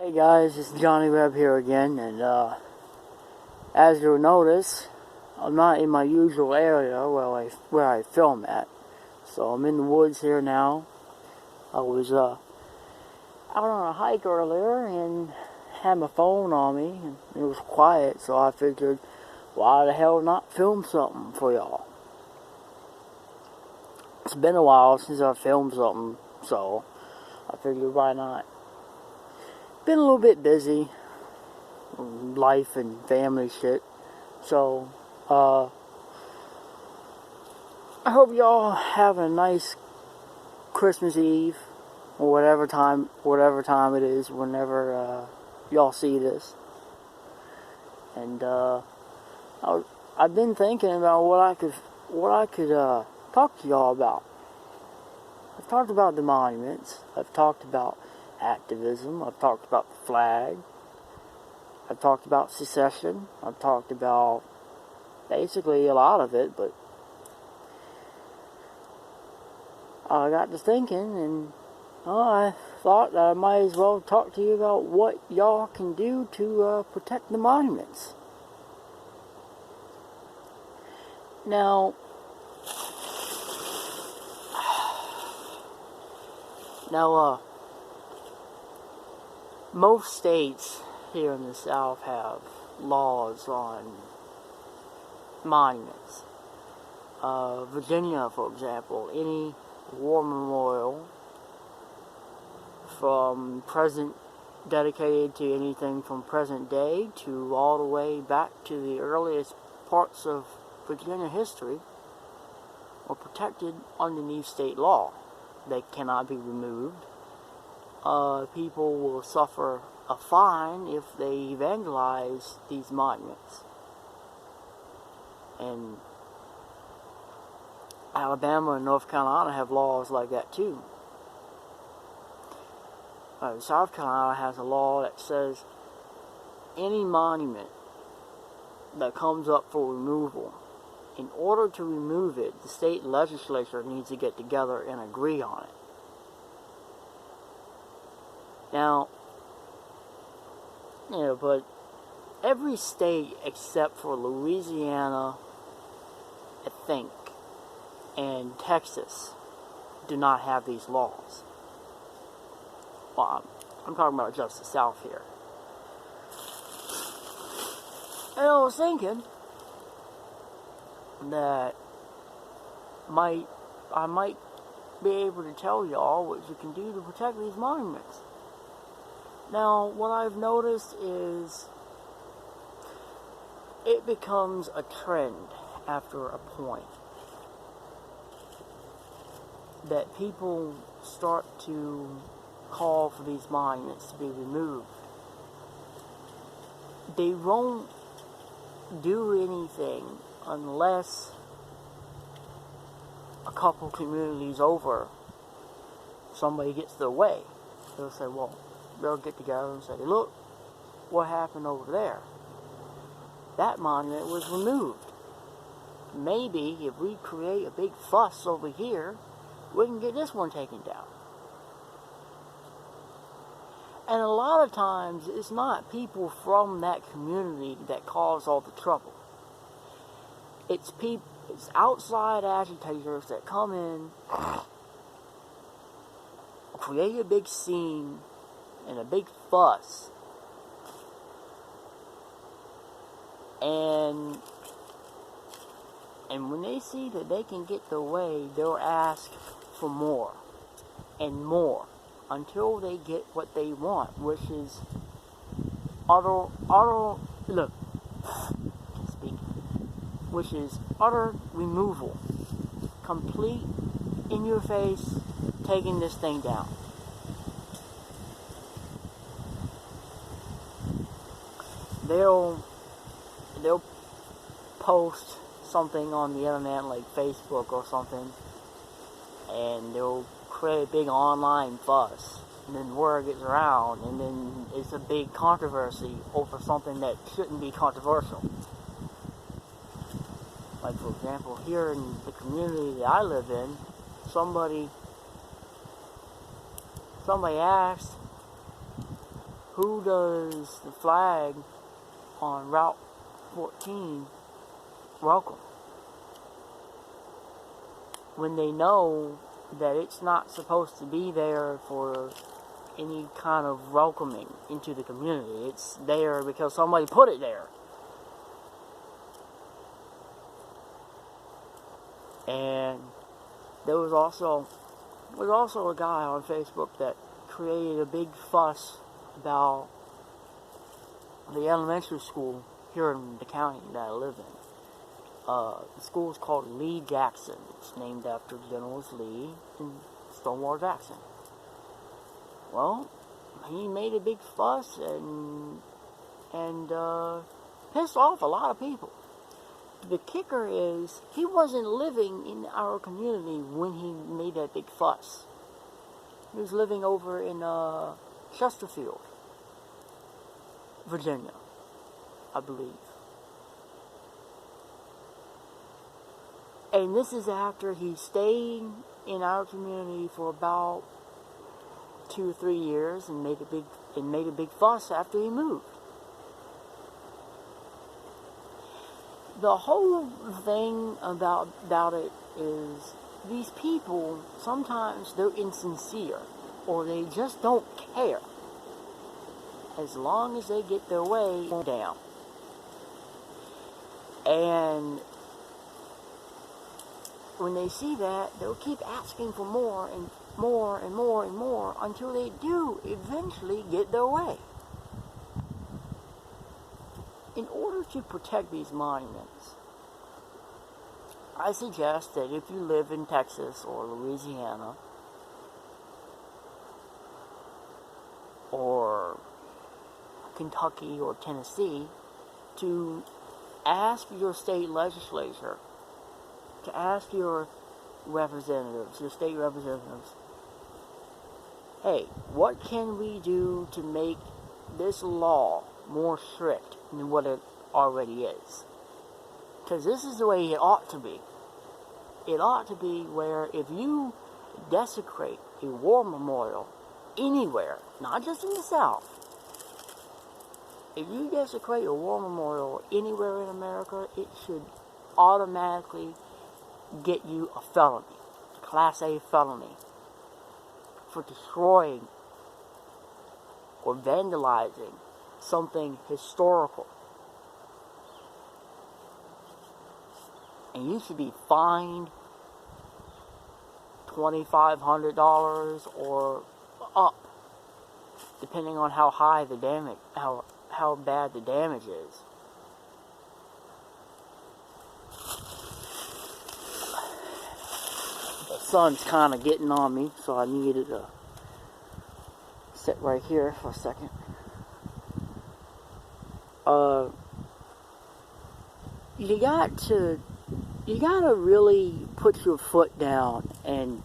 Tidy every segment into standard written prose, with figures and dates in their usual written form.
Hey guys, it's Johnny Webb here again, and as you'll notice, I'm not in my usual area where I film at. So I'm in the woods here now. I was out on a hike earlier and had my phone on me, and it was quiet, so I figured, why the hell not film something for y'all? It's been a while since I filmed something, so I figured why not? Been a little bit busy, life and family shit, so I hope y'all have a nice Christmas Eve, or whatever time it is, whenever y'all see this. And I've been thinking about what I could talk to y'all about. I've talked about the monuments. I've talked about activism. I've talked about the flag. I've talked about secession. I've talked about basically a lot of it, but I got to thinking, and I thought that I might as well talk to you about what y'all can do to protect the monuments. Now, most states here in the South have laws on monuments. Virginia, for example, any war memorial from present dedicated to anything from present day to all the way back to the earliest parts of Virginia history are protected underneath state law. They cannot be removed. People will suffer a fine if they vandalize these monuments. And Alabama and North Carolina have laws like that too. South Carolina has a law that says any monument that comes up for removal, in order to remove it, the state legislature needs to get together and agree on it. Now, but every state except for Louisiana, I think, and Texas do not have these laws. Well, I'm talking about just the South here. And I was thinking that I might be able to tell y'all what you can do to protect these monuments. Now, what I've noticed is it becomes a trend after a point that people start to call for these monuments to be removed. They won't do anything unless a couple communities over, somebody gets their way. They'll say, well, they'll get together and say, look, what happened over there? That monument was removed. Maybe if we create a big fuss over here, we can get this one taken down. And a lot of times, it's not people from that community that cause all the trouble. It's outside agitators that come in, create a big scene and a big fuss, and when they see that they can get their way, they'll ask for more and more until they get what they want, which is utter removal, complete, in your face, taking this thing down. They'll post something on the internet like Facebook or something, and they'll create a big online fuss, and then word gets around, and then it's a big controversy over something that shouldn't be controversial. Like, for example, here in the community that I live in, somebody asked who does the flag on Route 14 welcome? When they know that it's not supposed to be there for any kind of welcoming into the community. It's there because somebody put it there. And there was also a guy on Facebook that created a big fuss about the elementary school here in the county that I live in. The school is called Lee Jackson. It's named after Generals Lee and Stonewall Jackson. Well, he made a big fuss and pissed off a lot of people. The kicker is, he wasn't living in our community when he made that big fuss. He was living over in Chesterfield, Virginia, I believe. And this is after he stayed in our community for about 2 or 3 years and made a big fuss after he moved. The whole thing about it is, these people, sometimes they're insincere, or they just don't care. As long as they get their way down. And when they see that, they'll keep asking for more and more and more and more until they do eventually get their way. In order to protect these monuments, I suggest that if you live in Texas or Louisiana or Kentucky or Tennessee, to ask your state legislature, to ask your representatives, your state representatives, hey, what can we do to make this law more strict than what it already is? Because this is the way it ought to be. It ought to be where if you desecrate a war memorial anywhere, not just in the South, if you desecrate a war memorial anywhere in America, it should automatically get you a felony, a Class A felony, for destroying or vandalizing something historical. And you should be fined $2,500 or up, depending on how high the damage, how bad the damage is. The sun's kind of getting on me, so I needed to sit right here for a second. You gotta really put your foot down and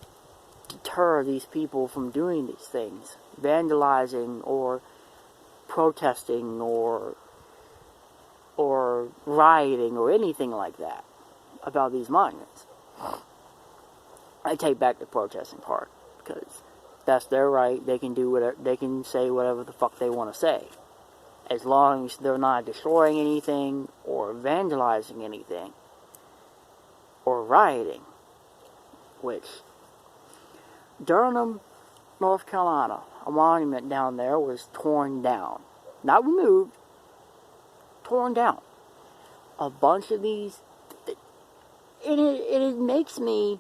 deter these people from doing these things, vandalizing or protesting or rioting or anything like that about these monuments. I take back the protesting part, because that's their right. They can do whatever, they can say whatever the fuck they want to say, as long as they're not destroying anything or vandalizing anything or rioting. Which, Durham, North Carolina, a monument down there was torn down. Not removed, torn down. A bunch of these, it makes me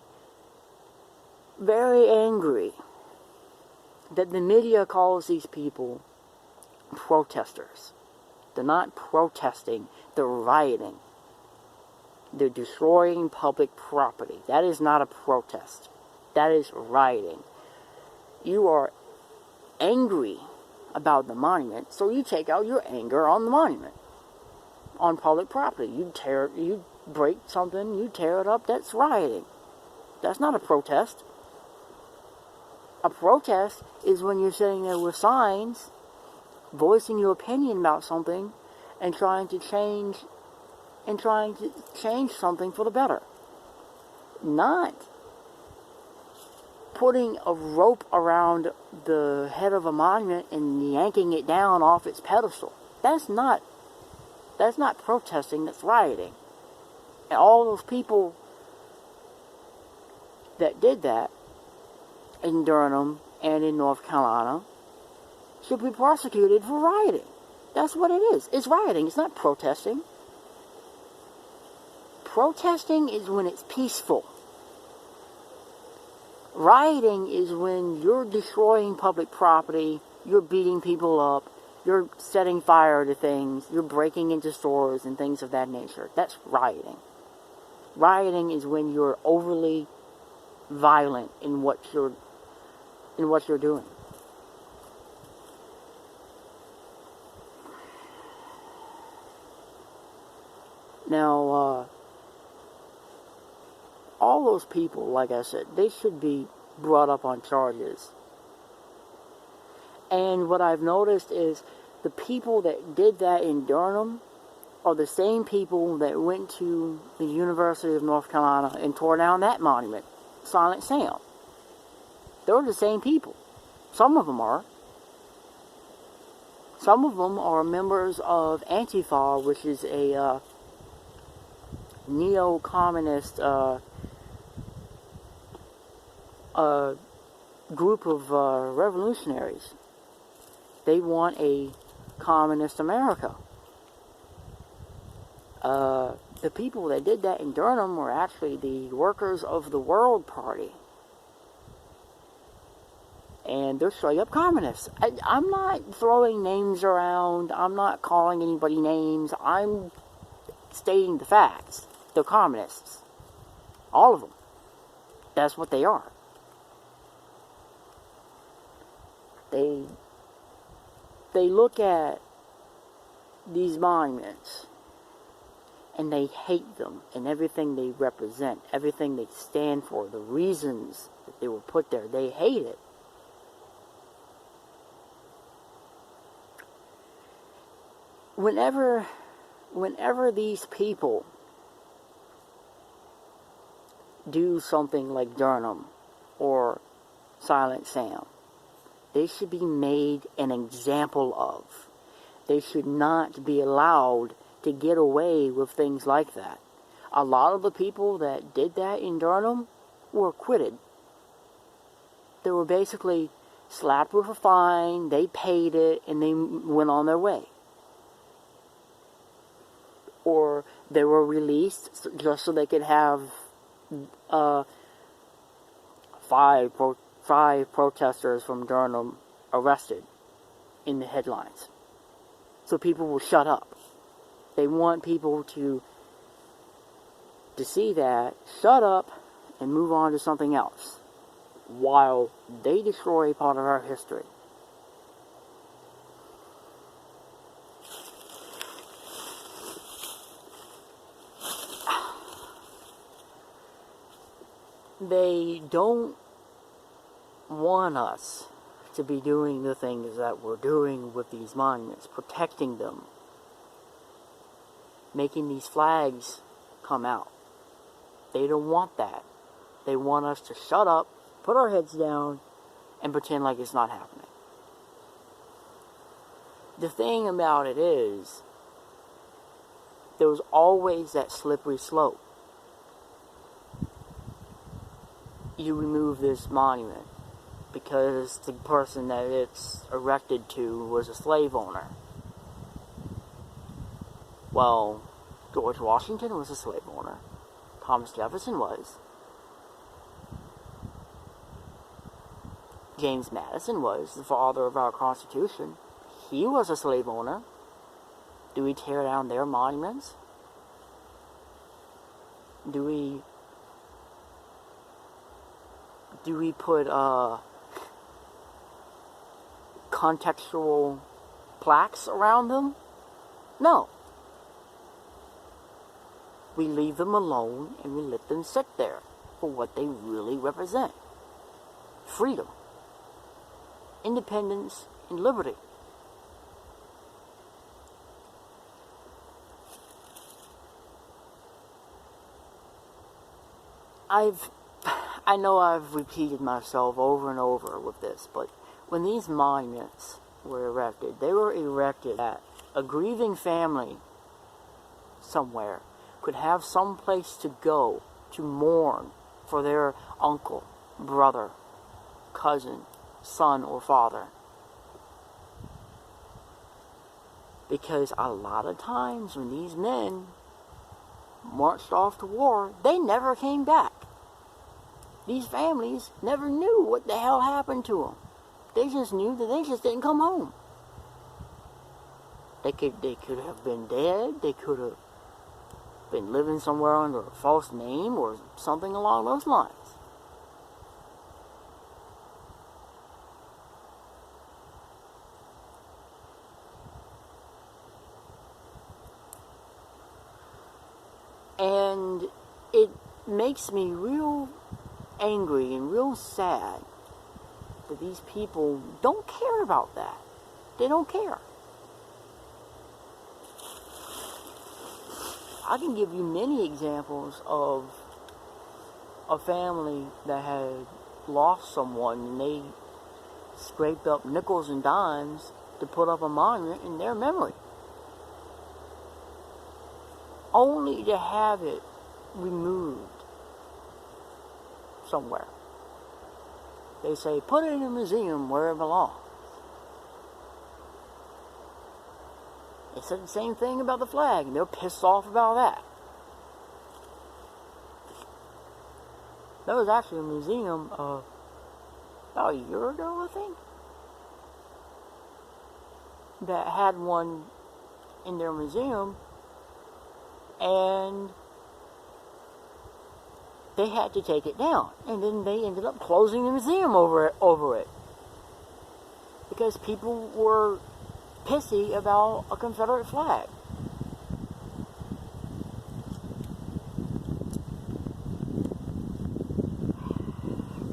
very angry that the media calls these people protesters. They're not protesting, they're rioting. They're destroying public property. That is not a protest. That is rioting. You are angry about the monument, so you take out your anger on the monument, on public property. You break something, you tear it up, that's rioting. That's not a protest. A protest is when you're sitting there with signs, voicing your opinion about something, and trying to change something for the better. Not putting a rope around the head of a monument and yanking it down off its pedestal. That's not protesting, that's rioting. And all those people that did that in Durham and in North Carolina should be prosecuted for rioting. That's what it is. It's rioting. It's not protesting. Protesting is when it's peaceful. Rioting is when you're destroying public property, you're beating people up, you're setting fire to things, you're breaking into stores and things of that nature. That's rioting. Rioting is when you're overly violent in what you're doing. Now, all those people, like I said, they should be brought up on charges. And what I've noticed is the people that did that in Durham are the same people that went to the University of North Carolina and tore down that monument, Silent Sam. They're the same people. Some of them are. Some of them are members of Antifa, which is a neo-communist group of revolutionaries. They want a communist America. The people that did that in Durham were actually the Workers of the World Party. And they're straight up communists. I'm not throwing names around. I'm not calling anybody names. I'm stating the facts. They're communists. All of them. That's what they are. They look at these monuments and they hate them and everything they represent, everything they stand for, the reasons that they were put there. They hate it. Whenever these people do something like Durham or Silent Sam, they should be made an example of. They should not be allowed to get away with things like that. A lot of the people that did that in Durham were acquitted. They were basically slapped with a fine, they paid it, and they went on their way. Or they were released just so they could have five protesters from Durham arrested in the headlines. So people will shut up. They want people to see that, shut up, and move on to something else, while they destroy part of our history. They don't want us to be doing the things that we're doing with these monuments, protecting them, making these flags come out. They don't want that. They want us to shut up, put our heads down, and pretend like it's not happening. The thing about it is, there was always that slippery slope. You remove this monument because the person that it's erected to was a slave owner. Well, George Washington was a slave owner. Thomas Jefferson was. James Madison was, the father of our Constitution. He was a slave owner. Do we tear down their monuments? Do we put contextual plaques around them? No. We leave them alone and we let them sit there for what they really represent. Freedom, independence, and liberty. I know I've repeated myself over and over with this, but when these monuments were erected, they were erected that a grieving family somewhere could have some place to go to mourn for their uncle, brother, cousin, son, or father. Because a lot of times when these men marched off to war, they never came back. These families never knew what the hell happened to them. They just knew that they just didn't come home. They could have been dead. They could have been living somewhere under a false name or something along those lines. And it makes me real angry and real sad that these people don't care about that. They don't care. I can give you many examples of a family that had lost someone and they scraped up nickels and dimes to put up a monument in their memory, only to have it removed somewhere. They say, put it in a museum where it belongs. They said the same thing about the flag, and they're pissed off about that. There was actually a museum about a year ago, I think, that had one in their museum, and they had to take it down, and then they ended up closing the museum over it because people were pissy about a Confederate flag.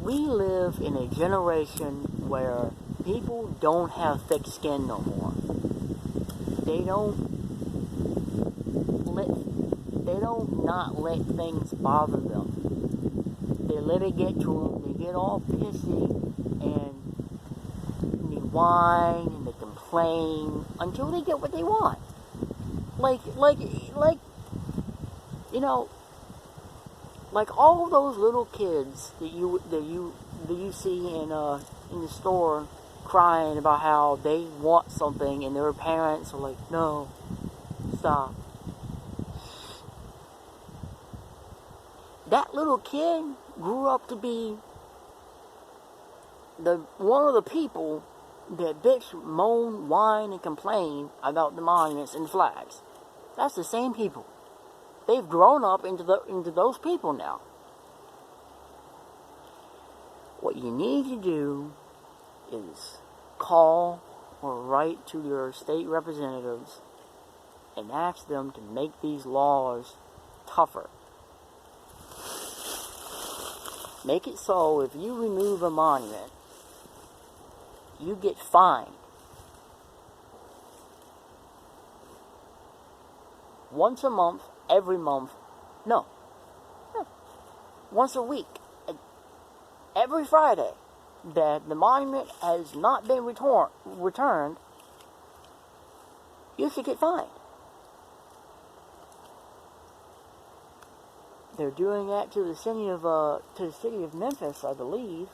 We live in a generation where people don't have thick skin no more. They don't not let things bother them. They let it get to them. They get all pissy and they whine and they complain until they get what they want. Like you know, like all those little kids that you see in the store crying about how they want something and their parents are like, no, stop. That little kid grew up to be one of the people that bitch, moan, whine, and complain about the monuments and flags. That's the same people. They've grown up into those people now. What you need to do is call or write to your state representatives and ask them to make these laws tougher. Make it so if you remove a monument, you get fined. Once a month, every month, no. Once a week, every Friday, that the monument has not been returned, you should get fined. They're doing that to the city of Memphis, I believe.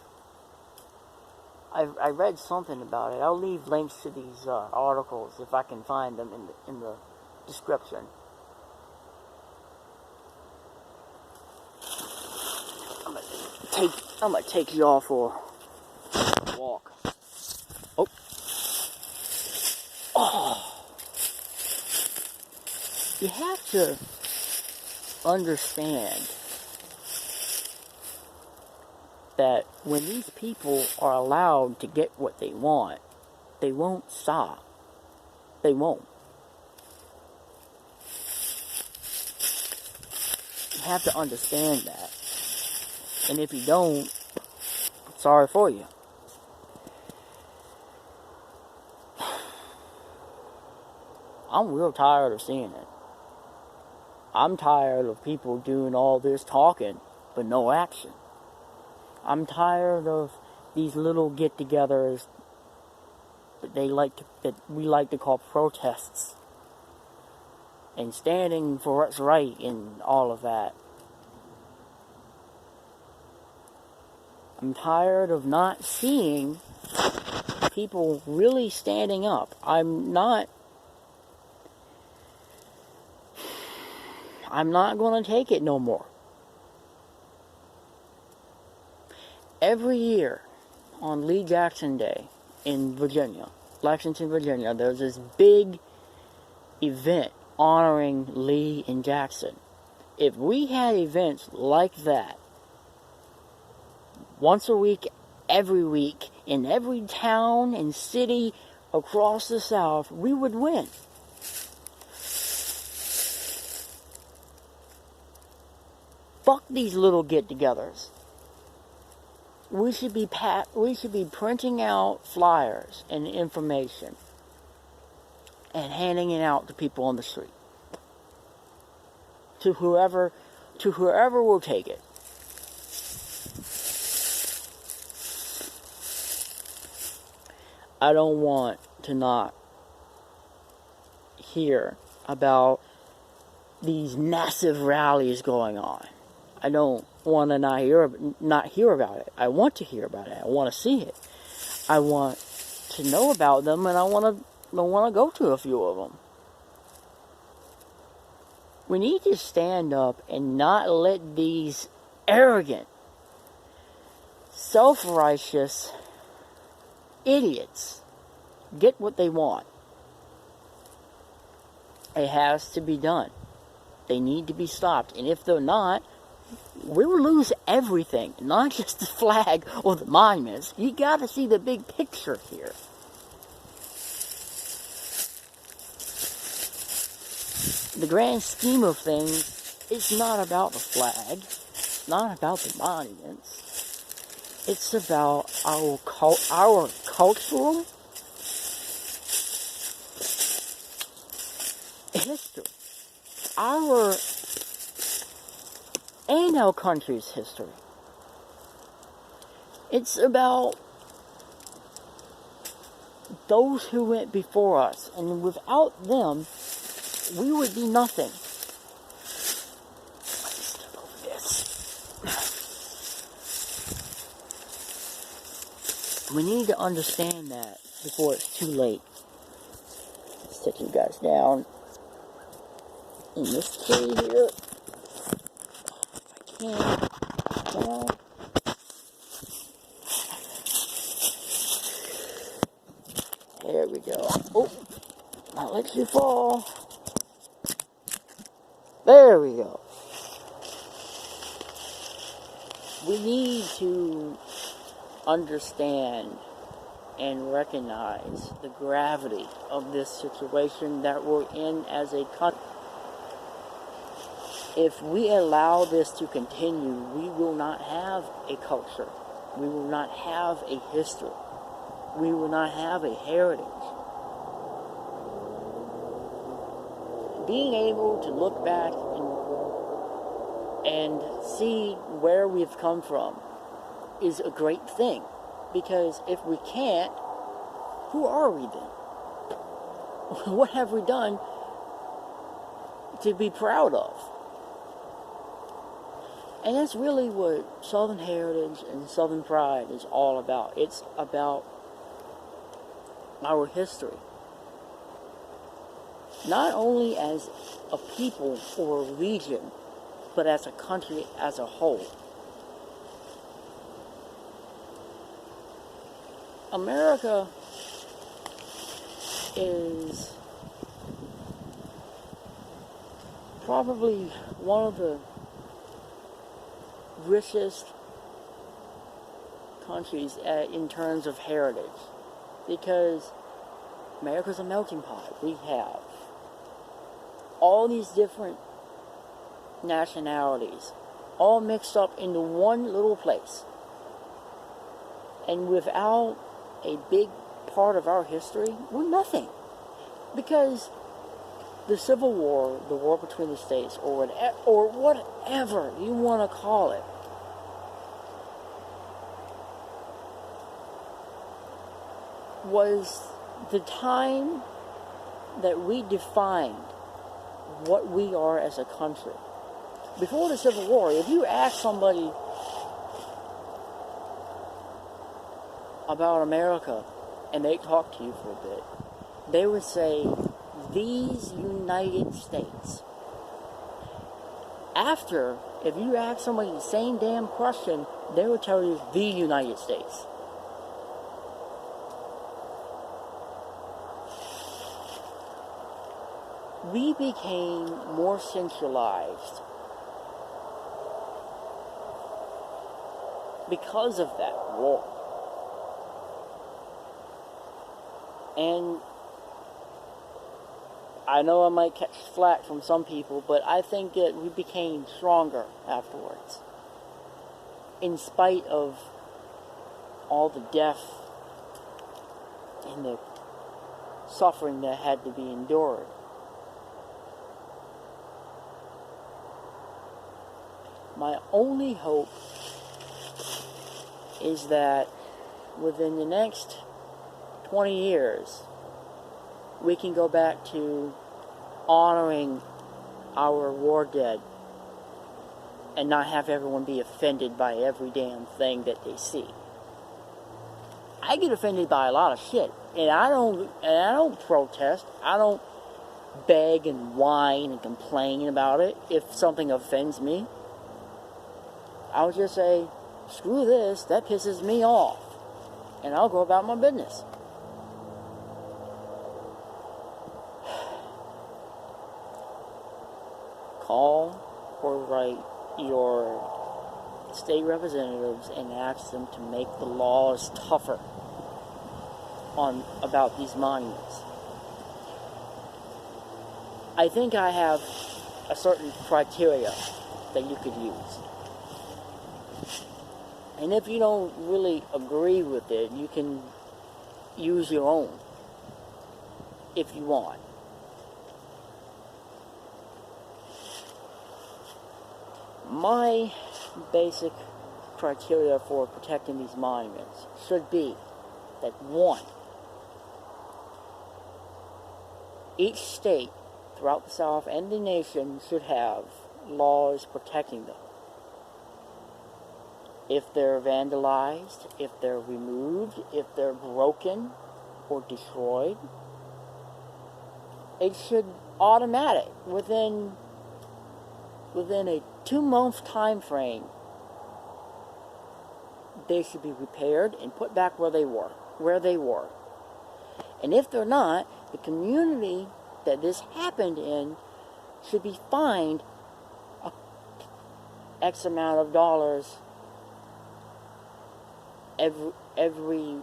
I read something about it. I'll leave links to these articles if I can find them in the description. I'm gonna take y'all for a walk. Oh, you have to understand that when these people are allowed to get what they want, they won't stop. They won't. You have to understand that. And if you don't, sorry for you. I'm real tired of seeing it. I'm tired of people doing all this talking, but no action. I'm tired of these little get-togethers that we like to call protests, and standing for what's right and all of that. I'm tired of not seeing people really standing up. I'm not going to take it no more. Every year on Lee Jackson Day in Virginia, Lexington, Virginia, there's this big event honoring Lee and Jackson. If we had events like that once a week, every week, in every town and city across the South, we would win. Fuck these little get-togethers. We should be printing out flyers and information and handing it out to people on the street. To whoever will take it. I don't want to not hear about these massive rallies going on. I don't want to not hear about it. I want to hear about it. I want to see it. I want to know about them, and I want to go to a few of them. We need to stand up and not let these arrogant, self-righteous idiots get what they want. It has to be done. They need to be stopped. And if they're not, we will lose everything. Not just the flag or the monuments. You got to see the big picture here. The grand scheme of things, it's not about the flag. It's not about the monuments. It's about our cultural history. And our country's history. It's about those who went before us. And without them, we would be nothing. We need to understand that before it's too late. Let's set you guys down in this tree here. If I can. Come on. There we go. Oh, not let you fall. There we go. We need to understand and recognize the gravity of this situation that we're in as a country. If we allow this to continue, we will not have a culture. We will not have a history. We will not have a heritage. Being able to look back and see where we've come from is a great thing. Because if we can't, who are we then? What have we done to be proud of? And that's really what Southern Heritage and Southern Pride is all about. It's about our history. Not only as a people or a region, but as a country as a whole. America is probably one of the richest countries in terms of heritage, because America's a melting pot. We have all these different nationalities all mixed up into one little place, and without a big part of our history, we're nothing. Because the Civil War, the war between the states, or whatever you want to call it, was the time that we defined what we are as a country. Before the Civil War, if you ask somebody about America and they talk to you for a bit, they would say, these United States. After, if you ask somebody the same damn question, they would tell you the United States. We became more centralized because of that war. And I know I might catch flack from some people, but I think that we became stronger afterwards. In spite of all the death and the suffering that had to be endured. My only hope is that within the next 20 years, we can go back to honoring our war dead and not have everyone be offended by every damn thing that they see. I get offended by a lot of shit, and I don't protest. I don't beg and whine and complain about it if something offends me. I'll just say, screw this, that pisses me off, and I'll go about my business. Call or write your state representatives and ask them to make the laws tougher about these monuments. I think I have a certain criteria that you could use. And if you don't really agree with it, you can use your own if you want. My basic criteria for protecting these monuments should be that 1, each state throughout the South and the nation should have laws protecting them. If they're vandalized, if they're removed, if they're broken or destroyed, it should automatic within a 2-month time frame, they should be repaired and put back where they were. And if they're not, the community that this happened in should be fined X amount of dollars every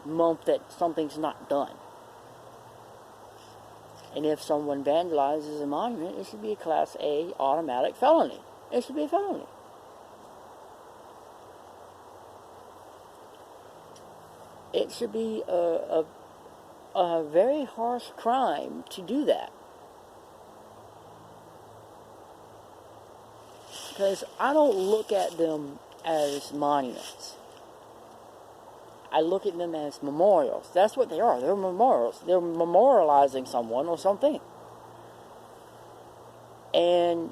month that something's not done. And if someone vandalizes a monument, it should be a Class A automatic felony. It should be a felony. It should be a very harsh crime to do that. Because I don't look at them as monuments. I look at them as memorials. That's what they are. They're memorials. They're memorializing someone or something. And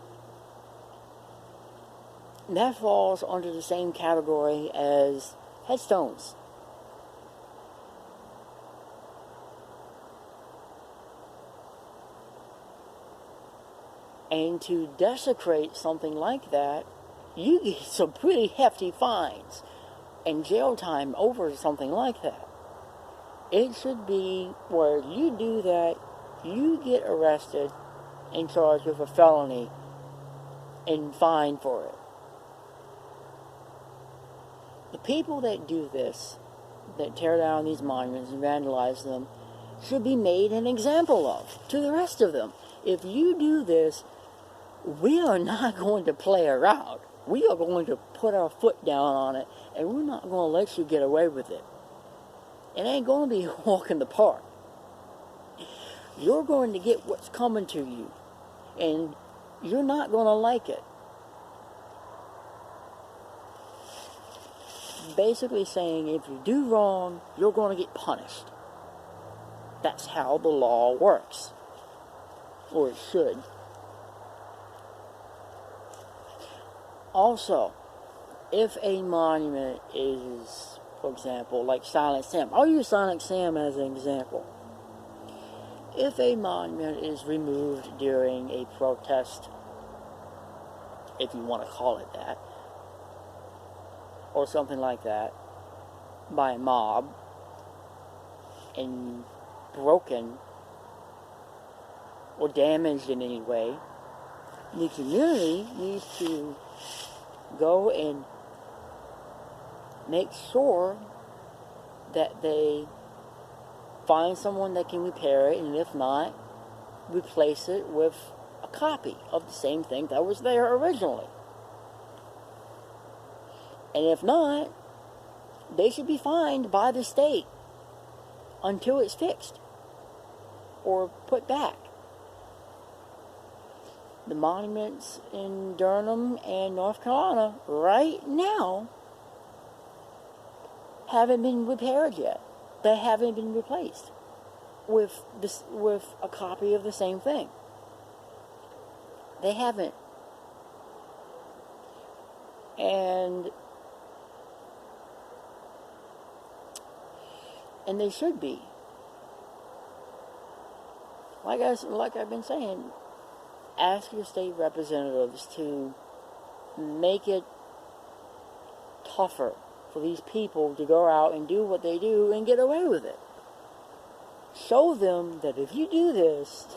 that falls under the same category as headstones. And to desecrate something like that, you get some pretty hefty fines and jail time over something like that. It should be where you do that, you get arrested and charged with a felony and fined for it. The people that do this, that tear down these monuments and vandalize them, should be made an example of to the rest of them. If you do this, we are not going to play around. We are going to put our foot down on it, and we're not going to let you get away with it. It ain't going to be a walk in the park. You're going to get what's coming to you, and you're not going to like it. Basically saying if you do wrong, you're going to get punished. That's how the law works. Or it should. Also, if a monument is, for example, like Silent Sam. I'll use Silent Sam as an example. If a monument is removed during a protest, if you want to call it that, or something like that, by a mob, and broken or damaged in any way, the community needs to go and make sure that they find someone that can repair it, and if not, replace it with a copy of the same thing that was there originally. And if not, they should be fined by the state until it's fixed or put back. The monuments in Durham and North Carolina right now haven't been repaired yet. They haven't been replaced with a copy of the same thing. They haven't. And they should be. Like I've been saying, ask your state representatives to make it tougher for these people to go out and do what they do and get away with it. Show them that if you do this,